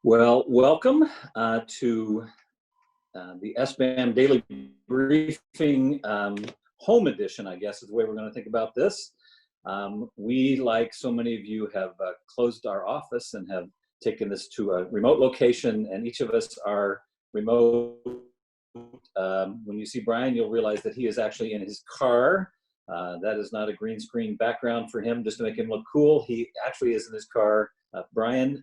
Well, welcome to the SBAM Daily Briefing Home Edition, I guess is the way we're going to think about this. We, like so many of you, have closed our office and have taken this to a remote location, and each of us are remote. When you see Brian, you'll realize that he is actually in his car. That is not a green screen background for him just to make him look cool. He actually is in his car. Brian,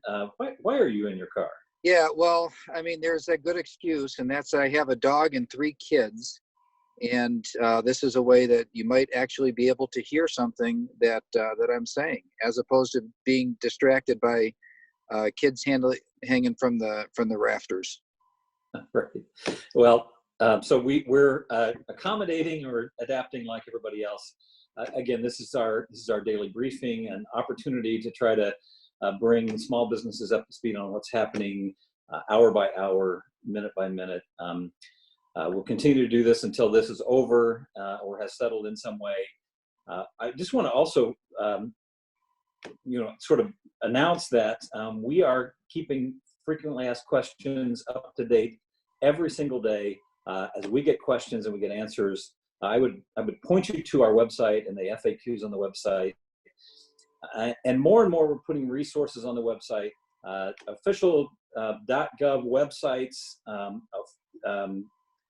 why are you in your car? Yeah, well, I mean, there's a good excuse, and that's I have a dog and 3 kids, and this is a way that you might actually be able to hear something that I'm saying, as opposed to being distracted by kids hanging from the rafters. Right. Well, so we're accommodating or adapting like everybody else. Again, this is our daily briefing, an opportunity to try to bring small businesses up to speed on what's happening hour by hour, minute by minute. We'll continue to do this until this is over or has settled in some way. I just want to also, sort of announce that we are keeping frequently asked questions up to date every single day. As we get questions and we get answers, I would point you to our website and the FAQs on the website. And more we're putting resources on the website, official .gov websites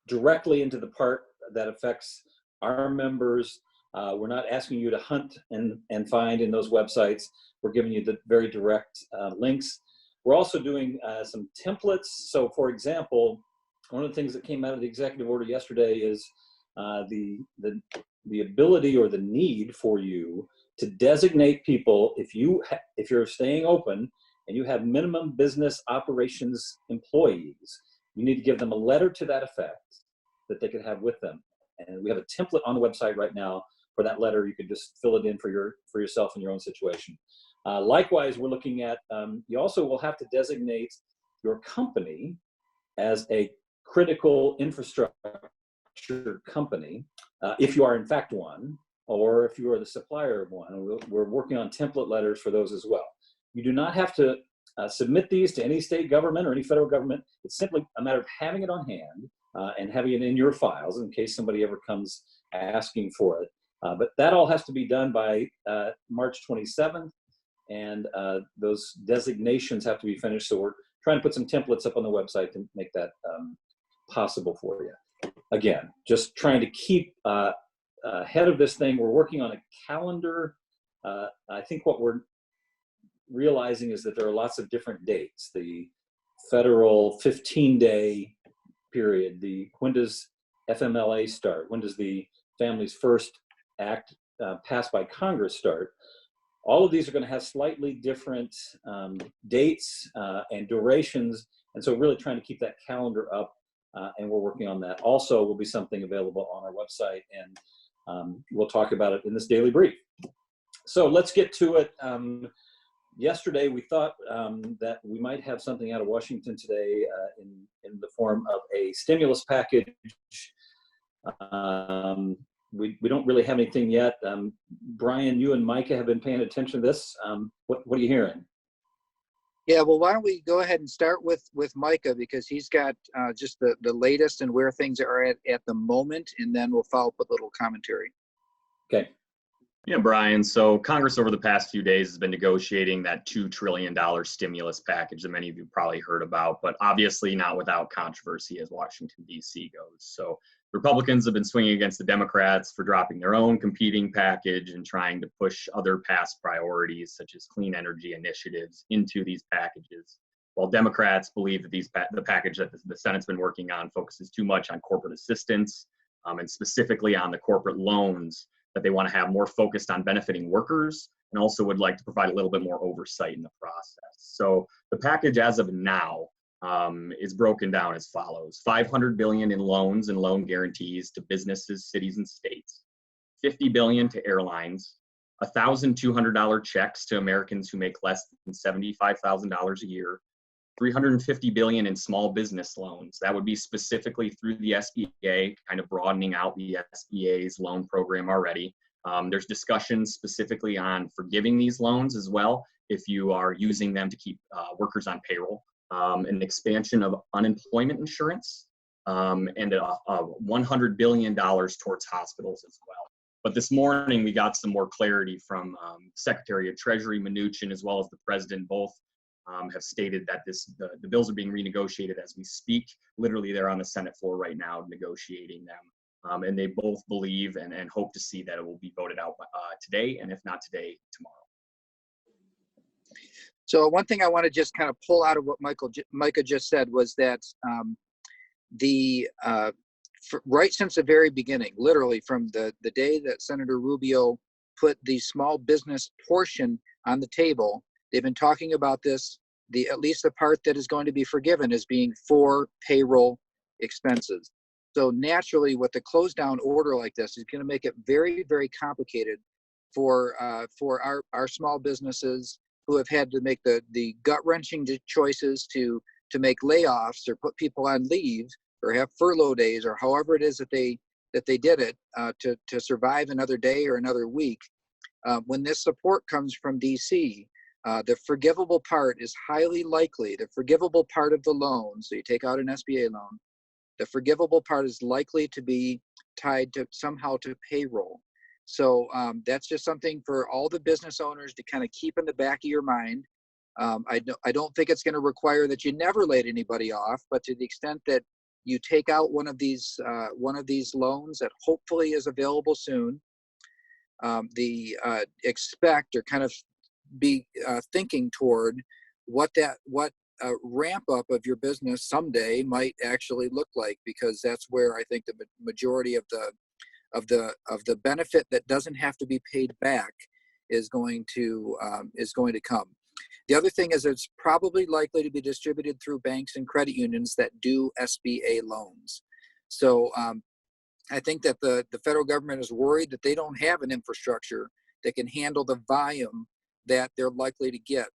directly into the part that affects our members. We're not asking you to hunt and find in those websites. We're giving you the very direct links. We're also doing some templates. So, for example, one of the things that came out of the executive order yesterday is the ability or the need for you to designate people. If you're staying open and you have minimum business operations employees, you need to give them a letter to that effect that they could have with them. And we have a template on the website right now for that letter. You could just fill it in for yourself in your own situation. Likewise, we're looking at, you also will have to designate your company as a critical infrastructure company, if you are in fact one, or if you are the supplier of one. We're working on template letters for those as well. You do not have to submit these to any state government or any federal government. It's simply a matter of having it on hand and having it in your files in case somebody ever comes asking for it. But that all has to be done by March 27th, and those designations have to be finished. So we're trying to put some templates up on the website to make that possible for you. Again, just trying to keep ahead of this thing. We're working on a calendar. I think what we're realizing is that there are lots of different dates. The federal 15-day period, when does FMLA start? When does the Families First Act passed by Congress start? All of these are going to have slightly different dates and durations, and so really trying to keep that calendar up, and we're working on that. Also will be something available on our website, and we'll talk about it in this daily brief. So let's get to it. Yesterday, we thought that we might have something out of Washington today in the form of a stimulus package. We don't really have anything yet. Brian, you and Micah have been paying attention to this. What are you hearing? Yeah, well, why don't we go ahead and start with Micah, because he's got just the latest and where things are at the moment, and then we'll follow up with a little commentary. Okay. Yeah, Brian. So Congress over the past few days has been negotiating that $2 trillion stimulus package that many of you probably heard about, but obviously not without controversy as Washington, D.C. goes. So Republicans have been swinging against the Democrats for dropping their own competing package and trying to push other past priorities such as clean energy initiatives into these packages, while Democrats believe that the package that the Senate's been working on focuses too much on corporate assistance and specifically on the corporate loans that they want to have more focused on benefiting workers, and also would like to provide a little bit more oversight in the process. So the package as of now is broken down as follows: $500 billion in loans and loan guarantees to businesses, cities, and states, $50 billion to airlines, $1,200 checks to Americans who make less than $75,000 a year, $350 billion in small business loans. That would be specifically through the SBA, kind of broadening out the SBA's loan program already. There's discussions specifically on forgiving these loans as well if you are using them to keep workers on payroll. an expansion of unemployment insurance, and $100 billion towards hospitals as well. But this morning, we got some more clarity from Secretary of Treasury Mnuchin, as well as the President. Both have stated that the bills are being renegotiated as we speak. Literally, they're on the Senate floor right now negotiating them. And they both believe and hope to see that it will be voted out today, and if not today, tomorrow. So one thing I want to just kind of pull out of what Micah just said was that right since the very beginning, literally from the day that Senator Rubio put the small business portion on the table, they've been talking about this, at least the part that is going to be forgiven as being for payroll expenses. So naturally, with a close down order like this, is going to make it very, very complicated for our small businesses who have had to make the gut-wrenching choices to make layoffs or put people on leave or have furlough days or however it is that they did it to survive another day or another week. When this support comes from DC, the forgivable part is highly likely, the forgivable part of the loan, so you take out an SBA loan, the forgivable part is likely to be tied to somehow to payroll. So that's just something for all the business owners to kind of keep in the back of your mind. I don't think it's going to require that you never laid anybody off, but to the extent that you take out one of these loans that hopefully is available soon, expect or kind of be thinking toward what ramp up of your business someday might actually look like, because that's where I think the majority of the benefit that doesn't have to be paid back is going to come. The other thing is it's probably likely to be distributed through banks and credit unions that do SBA loans. So I think that the federal government is worried that they don't have an infrastructure that can handle the volume that they're likely to get.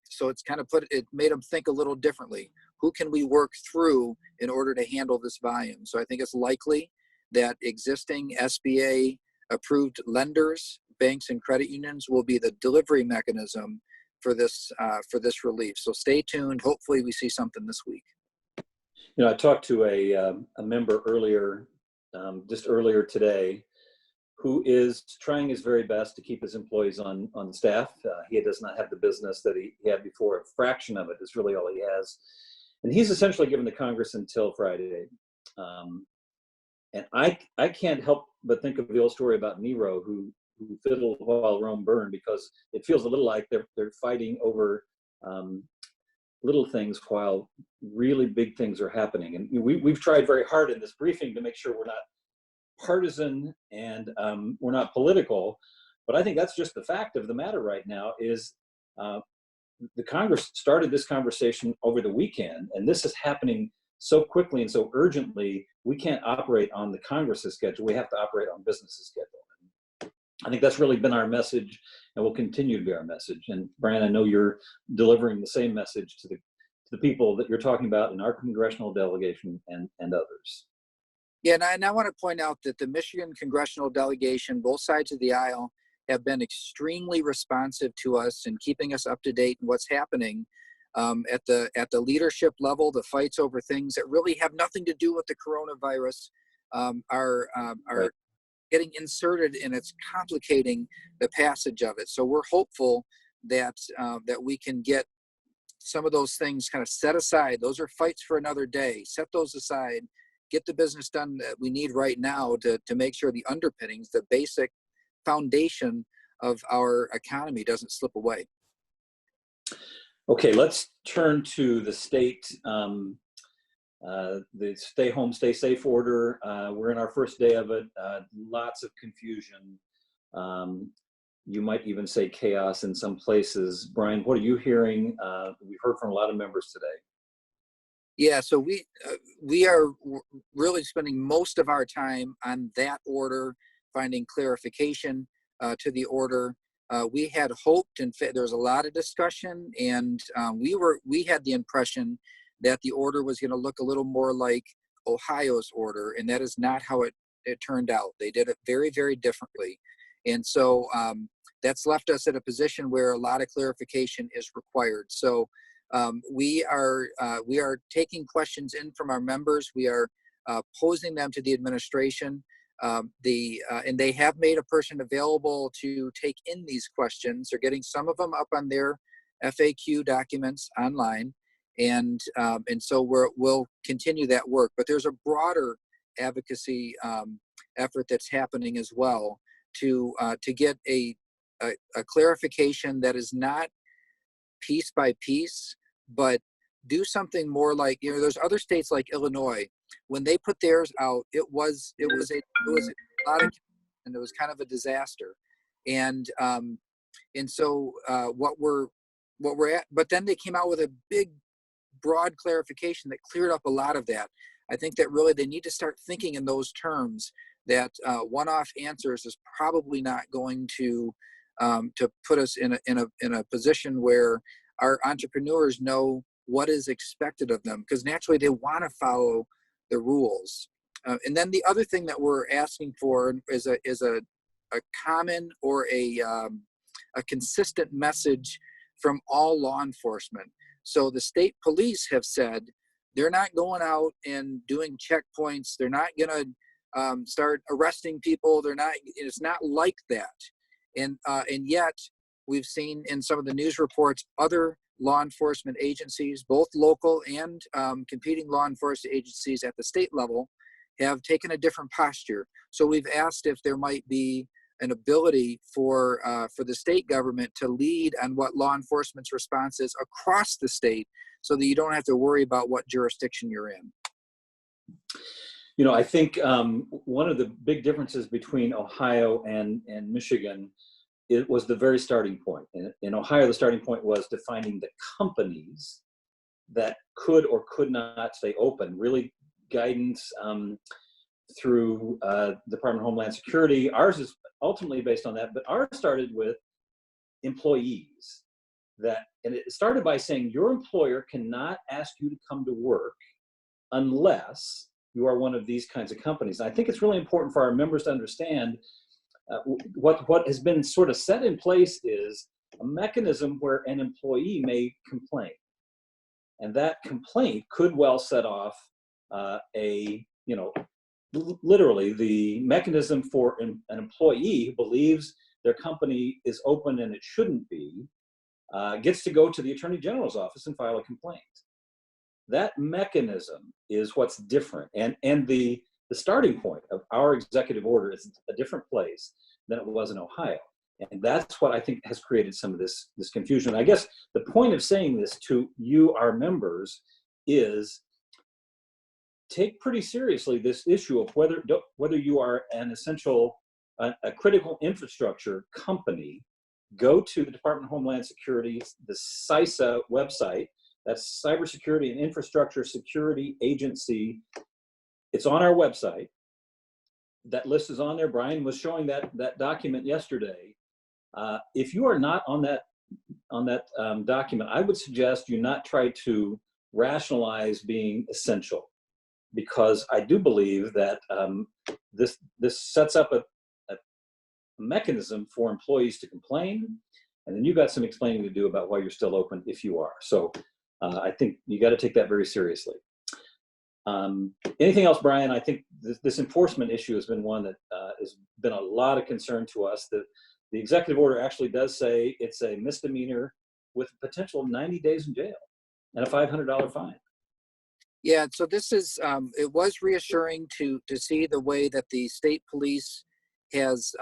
So it's kind of made them think a little differently. Who can we work through in order to handle this volume? So I think it's likely that existing SBA approved lenders, banks and credit unions will be the delivery mechanism for this relief. So stay tuned. Hopefully we see something this week. You know, I talked to a member earlier, just earlier today, who is trying his very best to keep his employees on staff. He does not have the business that he had before. A fraction of it is really all he has. And he's essentially given to Congress until Friday. And I can't help but think of the old story about Nero who fiddled while Rome burned, because it feels a little like they're fighting over little things while really big things are happening. And we've tried very hard in this briefing to make sure we're not partisan and we're not political, but I think that's just the fact of the matter right now is the Congress started this conversation over the weekend, and this is happening so quickly and so urgently. We can't operate on the Congress's schedule. We have to operate on business's schedule. And I think that's really been our message and will continue to be our message. And Brian, I know you're delivering the same message to the people that you're talking about in our congressional delegation and others. Yeah, and I want to point out that the Michigan congressional delegation, both sides of the aisle, have been extremely responsive to us and keeping us up to date in what's happening at the leadership level. The fights over things that really have nothing to do with the coronavirus are Right. getting inserted, and it's complicating the passage of it. So we're hopeful that we can get some of those things kind of set aside. Those are fights for another day. Set those aside. Get the business done that we need right now to make sure the underpinnings, the basic foundation of our economy doesn't slip away. Okay, let's turn to the state, the stay home, stay safe order. We're in our first day of it. Lots of confusion. You might even say chaos in some places. Brian, what are you hearing? We've heard from a lot of members today. Yeah, so we are really spending most of our time on that order, finding clarification to the order. We had hoped, and there was a lot of discussion, and we had the impression that the order was going to look a little more like Ohio's order, and that is not how it turned out. They did it very, very differently. And so that's left us at a position where a lot of clarification is required. So we are taking questions in from our members. We are posing them to the administration. And they have made a person available to take in these questions. They're getting some of them up on their FAQ documents online, and so we'll continue that work. But there's a broader advocacy effort that's happening as well to get a clarification that is not piece by piece, but do something more like, there's other states like Illinois. When they put theirs out, it was a lot of, and it was kind of a disaster. And so what we're at, but then they came out with a big, broad clarification that cleared up a lot of that. I think that really they need to start thinking in those terms, that one-off answers is probably not going to put us in a position where our entrepreneurs know what is expected of them, because naturally they want to follow the rules. And then the other thing that we're asking for is a common or a consistent message from all law enforcement. So the state police have said they're not going out and doing checkpoints. They're not going to start arresting people. It's not like that. And yet we've seen in some of the news reports, other law enforcement agencies, both local and competing law enforcement agencies at the state level, have taken a different posture. So we've asked if there might be an ability for the state government to lead on what law enforcement's response is across the state, so that you don't have to worry about what jurisdiction you're in. I think one of the big differences between Ohio and Michigan, it was the very starting point. In Ohio, the starting point was defining the companies that could or could not stay open, really guidance through Department of Homeland Security. Ours is ultimately based on that, but ours started with employees. And it started by saying your employer cannot ask you to come to work unless you are one of these kinds of companies. And I think it's really important for our members to understand what has been sort of set in place is a mechanism where an employee may complain. And that complaint could well set off literally the mechanism for an employee who believes their company is open and it shouldn't be, gets to go to the Attorney General's office and file a complaint. That mechanism is what's different. And the starting point of our executive order is a different place than it was in Ohio. And that's what I think has created some of this confusion. I guess the point of saying this to you, our members, is take pretty seriously this issue of whether you are an essential, a critical infrastructure company. Go to the Department of Homeland Security, the CISA website. That's Cybersecurity and Infrastructure Security Agency. It's on our website. That list is on there. Brian was showing that document yesterday. If you are not on that document, I would suggest you not try to rationalize being essential, because I do believe that this sets up a mechanism for employees to complain, and then you've got some explaining to do about why you're still open if you are. So I think you got to take that very seriously. Anything else, Brian? I think this enforcement issue has been one that has been a lot of concern to us. The executive order actually does say it's a misdemeanor with potential of 90 days in jail and a $500 fine. Yeah, so this is, it was reassuring to see the way that the state police has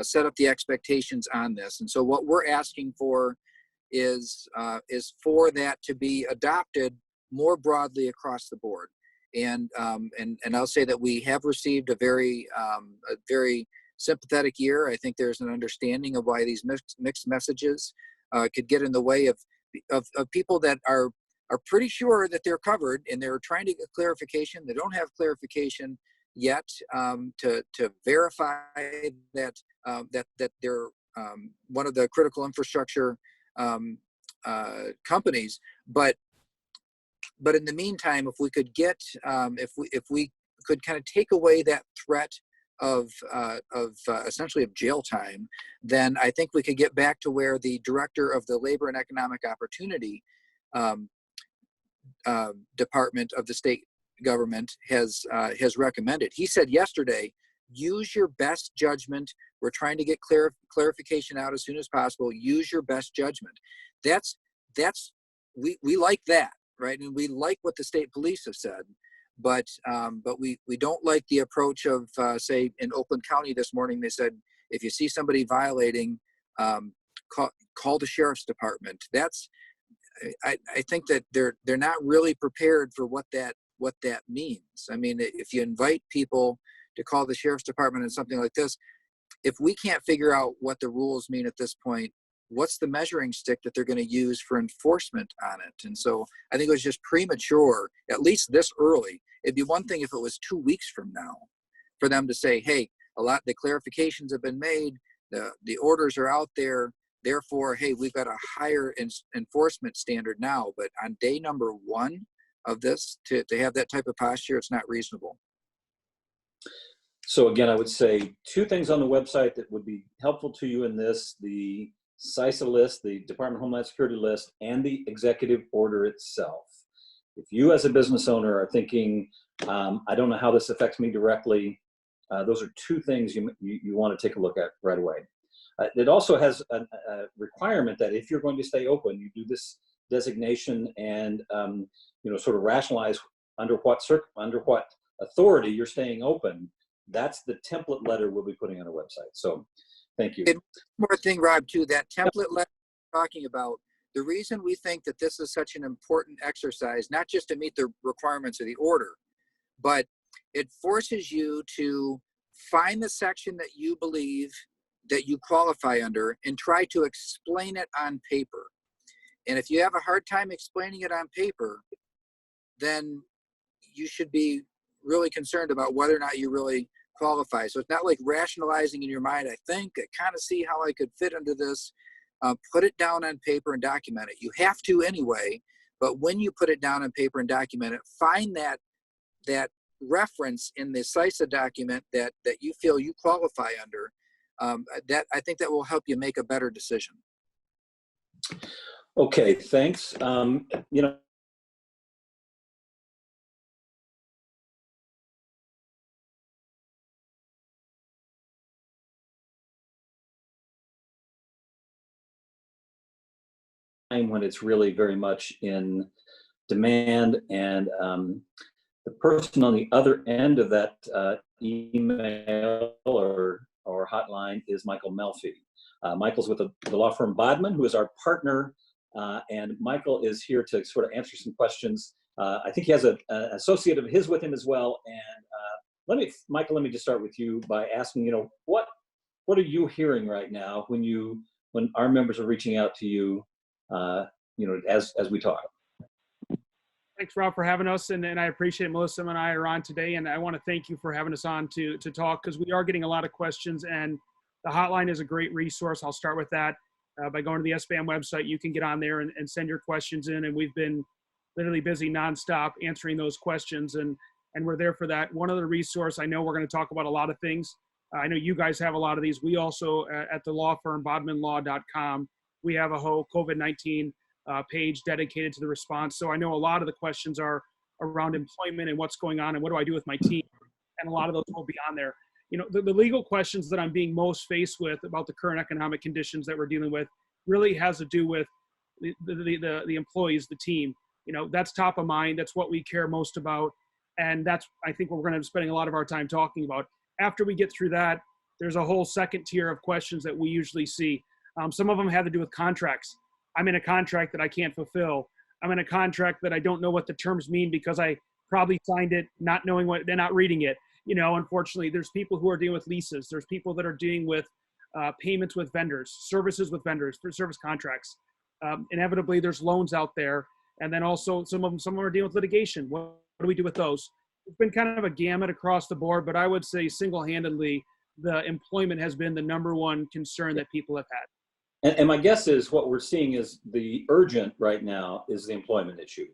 set up the expectations on this. And so what we're asking for is for that to be adopted more broadly across the board. And I'll say that we have received a very sympathetic ear. I think there's an understanding of why these mixed messages could get in the way of people that are pretty sure that they're covered, and they're trying to get clarification. They don't have clarification yet to verify that they're one of the critical infrastructure companies. But in the meantime, if we could get if we could kind of take away that threat essentially of jail time, then I think we could get back to where the director of the Labor and Economic Opportunity department of the state government has recommended. He said yesterday, use your best judgment. We're trying to get clarification out as soon as possible. Use your best judgment. We like that, right? And we like what the state police have said, but we don't like the approach of say in Oakland County this morning. They said if you see somebody violating, call the sheriff's department. I think that they're not really prepared for what that means. I mean, if you invite people to call the sheriff's department on something like this, if we can't figure out what the rules mean at this point, what's the measuring stick that they're going to use for enforcement on it? And so I think it was just premature, at least this early. It'd be one thing if it was 2 weeks from now for them to say, hey, the clarifications have been made, the orders are out there, therefore, hey, we've got a higher enforcement standard now. But on day number 1 of this, to have that type of posture, it's not reasonable. So again, I would say 2 things on the website that would be helpful to you in this: the CISA list, the Department of Homeland Security list, and the executive order itself. If you as a business owner are thinking, I don't know how this affects me directly, those are 2 things you want to take a look at right away. It also has a requirement that if you're going to stay open, you do this designation and sort of rationalize under what authority you're staying open. That's the template letter we'll be putting on our website. So thank you. And one more thing, Rob, too, that template letter we're talking about, the reason we think that this is such an important exercise, not just to meet the requirements of the order, but it forces you to find the section that you believe that you qualify under and try to explain it on paper. And if you have a hard time explaining it on paper, then you should be really concerned about whether or not you really qualify. So it's not like rationalizing in your mind, I kind of see how I could fit into this. Put it down on paper and document it. You have to anyway, but when you put it down on paper and document it, find that reference in the CISA document that you feel you qualify under. I think that will help you make a better decision. Okay, thanks. When it's really very much in demand, and the person on the other end of that email or hotline is Michael Melfi. Michael's with the law firm Bodman, who is our partner, and Michael is here to sort of answer some questions. I think he has an associate of his with him as well. And Michael, let me just start with you by asking, what are you hearing right now when our members are reaching out to you, as we talk? Thanks, Rob, for having us, and I appreciate Melissa and I are on today, and I want to thank you for having us on to talk, because we are getting a lot of questions, and the hotline is a great resource. I'll start with that. By going to the SBAM website, you can get on there and send your questions in, and we've been literally busy nonstop answering those questions, and we're there for that. One other resource, I know we're going to talk about a lot of things. I know you guys have a lot of these. We also, at the law firm, bodmanlaw.com, we have a whole COVID-19 page dedicated to the response. So I know a lot of the questions are around employment and what's going on and what do I do with my team, and a lot of those will be on there. The legal questions that I'm being most faced with about the current economic conditions that we're dealing with really has to do with the employees, the team. That's top of mind. That's what we care most about, and that's, I think, what we're going to be spending a lot of our time talking about. After we get through that, there's a whole second tier of questions that we usually see. Some of them have to do with contracts. I'm in a contract that I can't fulfill. I'm in a contract that I don't know what the terms mean because I probably signed it not knowing what, they're not reading it. Unfortunately, there's people who are dealing with leases. There's people that are dealing with payments with vendors, services with vendors, for service contracts. Inevitably, there's loans out there. And then also some of them are dealing with litigation. What do we do with those? It's been kind of a gamut across the board, but I would say single-handedly, the employment has been the number one concern that people have had. And my guess is what we're seeing is the urgent right now is the employment issue.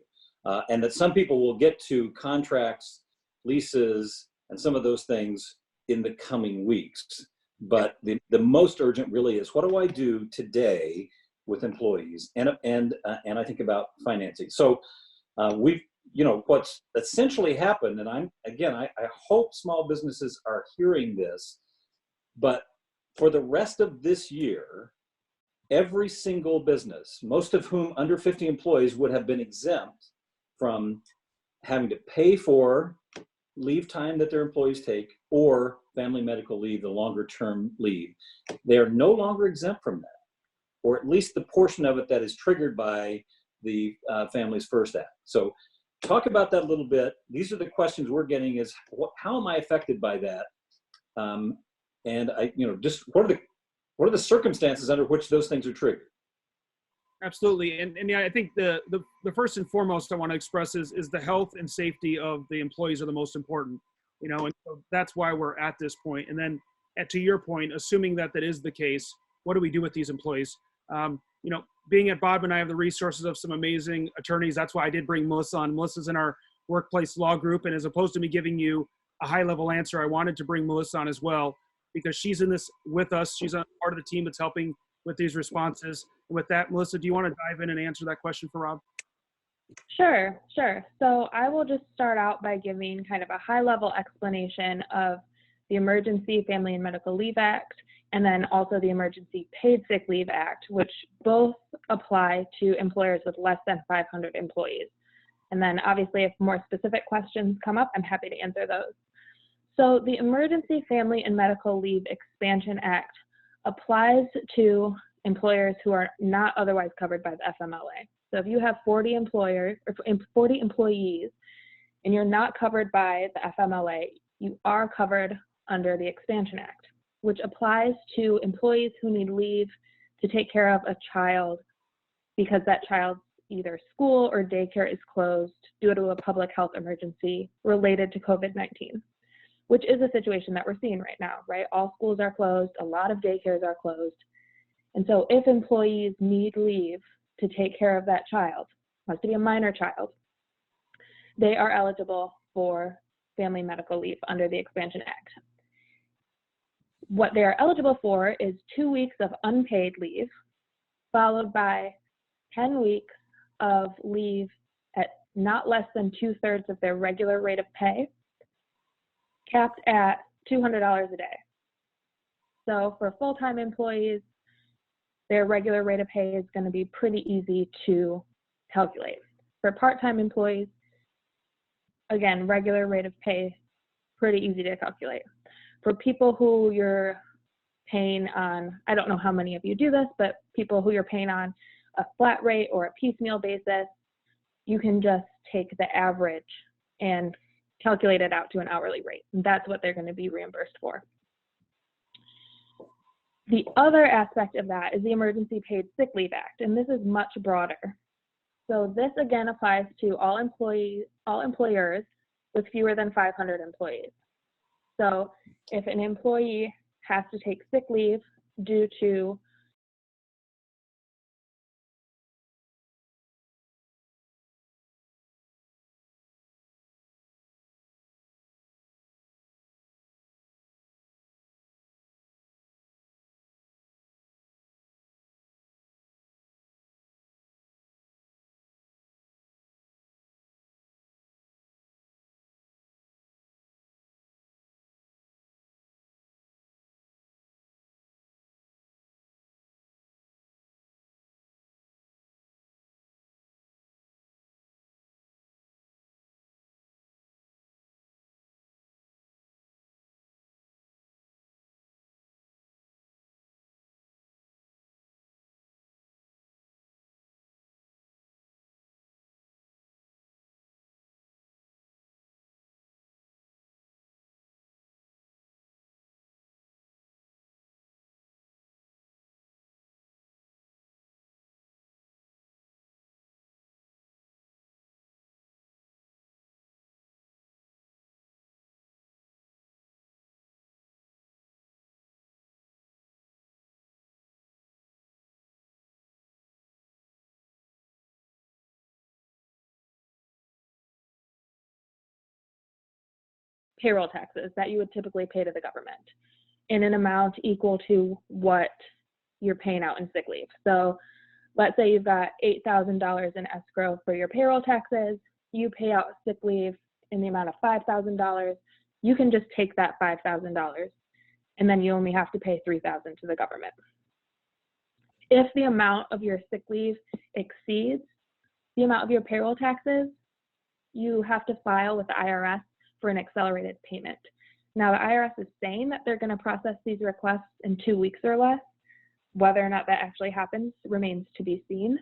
And that some people will get to contracts, leases, and some of those things in the coming weeks. But the most urgent really is, what do I do today with employees? And I think about financing. So we've, what's essentially happened, and I hope small businesses are hearing this, but for the rest of this year, every single business, most of whom under 50 employees, would have been exempt from having to pay for leave time that their employees take or family medical leave, the longer term leave. They are no longer exempt from that, or at least the portion of it that is triggered by the Families First Act. So talk about that a little bit. These are the questions we're getting, is how am I affected by that? And just what are the circumstances under which those things are triggered? Absolutely. And yeah, I think the first and foremost I want to express is the health and safety of the employees are the most important, and so that's why we're at this point. And then to your point, assuming that is the case, what do we do with these employees? Being at Bodman, I have the resources of some amazing attorneys. That's why I did bring Melissa on. Melissa's in our workplace law group. And as opposed to me giving you a high level answer, I wanted to bring Melissa on as well, because she's in this with us. She's a part of the team that's helping with these responses. And with that, Melissa, do you want to dive in and answer that question for Rob? Sure. So I will just start out by giving kind of a high-level explanation of the Emergency Family and Medical Leave Act, and then also the Emergency Paid Sick Leave Act, which both apply to employers with less than 500 employees. And then obviously if more specific questions come up, I'm happy to answer those. So the Emergency Family and Medical Leave Expansion Act applies to employers who are not otherwise covered by the FMLA. So if you have 40 employees and you're not covered by the FMLA, you are covered under the Expansion Act, which applies to employees who need leave to take care of a child because that child's either school or daycare is closed due to a public health emergency related to COVID-19, which is a situation that we're seeing right now, right? All schools are closed, a lot of daycares are closed. And so if employees need leave to take care of that child, must be a minor child, they are eligible for family medical leave under the Expansion Act. What they are eligible for is 2 weeks of unpaid leave, followed by 10 weeks of leave at not less than 2/3 of their regular rate of pay, capped at $200 a day. So for full-time employees, their regular rate of pay is going to be pretty easy to calculate. For part-time employees, again, regular rate of pay, pretty easy to calculate. For people who you're paying on, I don't know how many of you do this, but people who you're paying on a flat rate or a piecemeal basis, you can just take the average and calculate it out to an hourly rate. And that's what they're going to be reimbursed for. The other aspect of that is the Emergency Paid Sick Leave Act, and this is much broader. So this again applies to all employers with fewer than 500 employees. So if an employee has to take sick leave due to payroll taxes that you would typically pay to the government in an amount equal to what you're paying out in sick leave. So let's say you've got $8,000 in escrow for your payroll taxes, you pay out sick leave in the amount of $5,000, you can just take that $5,000 and then you only have to pay $3,000 to the government. If the amount of your sick leave exceeds the amount of your payroll taxes, you have to file with the IRS for an accelerated payment. Now, the IRS is saying that they're going to process these requests in 2 weeks or less. Whether or not that actually happens remains to be seen,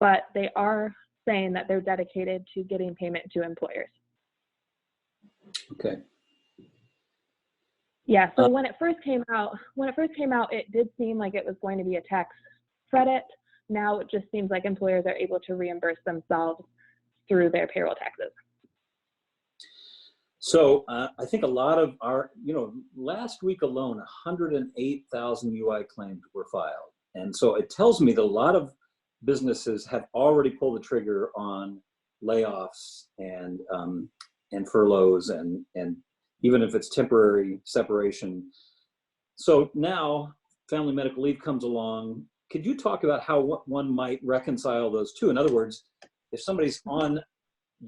but they are saying that they're dedicated to getting payment to employers. Okay. Yeah, so when it first came out, it did seem like it was going to be a tax credit. Now it just seems like employers are able to reimburse themselves through their payroll taxes. So I think a lot of our, last week alone, 108,000 UI claims were filed. And so it tells me that a lot of businesses have already pulled the trigger on layoffs and furloughs and even if it's temporary separation. So now family medical leave comes along. Could you talk about how one might reconcile those two? In other words, if somebody's on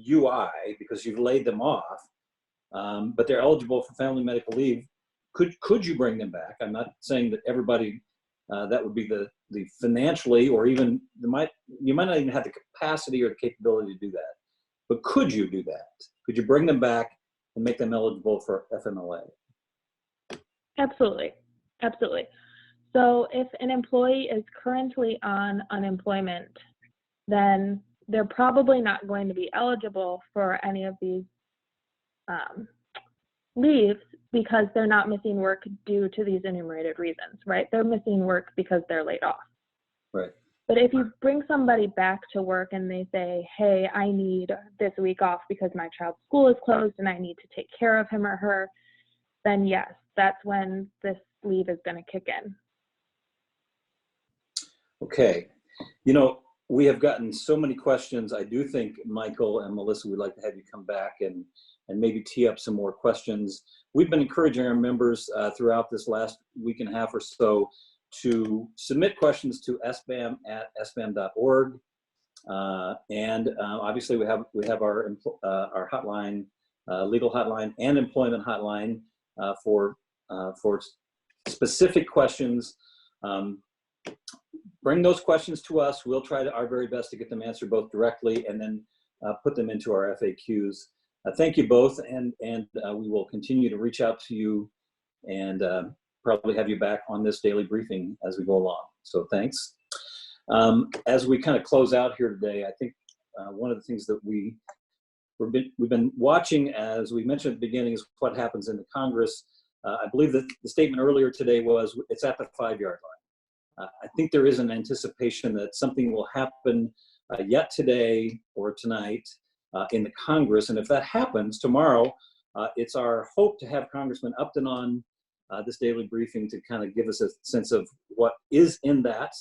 UI because you've laid them off, but they're eligible for family medical leave, could you bring them back? I'm not saying that everybody, that would be the financially, or even you might not even have the capacity or the capability to do that. But could you do that? Could you bring them back and make them eligible for FMLA? Absolutely, absolutely. So if an employee is currently on unemployment, then they're probably not going to be eligible for any of these leaves because they're not missing work due to these enumerated reasons, right? They're missing work because they're laid off. Right. But if you bring somebody back to work and they say, hey, I need this week off because my child's school is closed and I need to take care of him or her, then yes, that's when this leave is going to kick in. Okay. We have gotten so many questions. I do think Michael and Melissa would like to have you come back and maybe tee up some more questions. We've been encouraging our members throughout this last week and a half or so to submit questions to sbam@sbam.org. Obviously we have our hotline, legal hotline and employment hotline for specific questions. Bring those questions to us. We'll try our very best to get them answered both directly and then put them into our FAQs. Thank you both, and we will continue to reach out to you and probably have you back on this daily briefing as we go along. So thanks. As we kind of close out here today, I think one of the things that we've been watching, as we mentioned at the beginning, is what happens in the Congress. I believe that the statement earlier today was it's at the 5-yard line. I think there is an anticipation that something will happen yet today or tonight in the Congress. And if that happens tomorrow, it's our hope to have Congressman Upton on this daily briefing to kind of give us a sense of what is in that.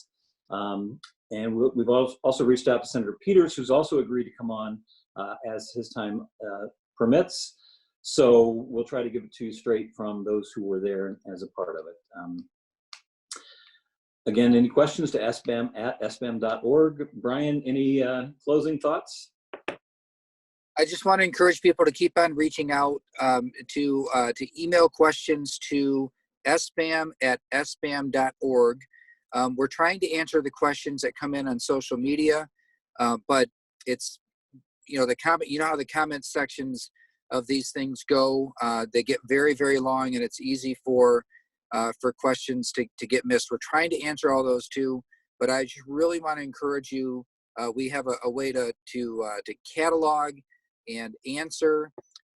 And we've also reached out to Senator Peters, who's also agreed to come on as his time permits. So we'll try to give it to you straight from those who were there as a part of it. Again, any questions to sbam@sbam.org. Brian, any closing thoughts? I just want to encourage people to keep on reaching out to email questions to sbam@sbam.org. We're trying to answer the questions that come in on social media, but it's, the comment, how the comment sections of these things go. They get very, very long, and it's easy for questions to get missed. We're trying to answer all those too, but I just really want to encourage you. We have a way to catalog and answer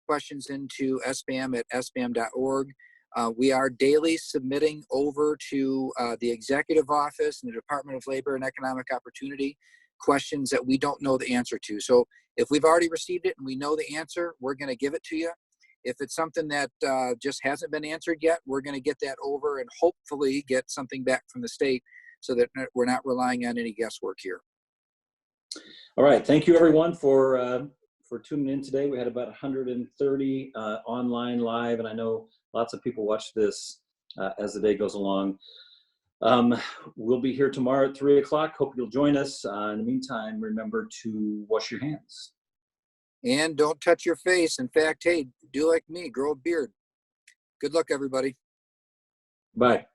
questions into sbam@sbam.org. We are daily submitting over to the Executive Office and the Department of Labor and Economic Opportunity questions that we don't know the answer to. So if we've already received it and we know the answer, we're going to give it to you. If it's something that just hasn't been answered yet, we're going to get that over and hopefully get something back from the state so that we're not relying on any guesswork here. All right. Thank you, everyone, for for tuning in today. We had about 130 online live, and I know lots of people watch this as the day goes along. We'll be here tomorrow at 3 o'clock. Hope you'll join us. In the meantime, remember to wash your hands. And don't touch your face. In fact, hey, do like me, grow a beard. Good luck, everybody. Bye.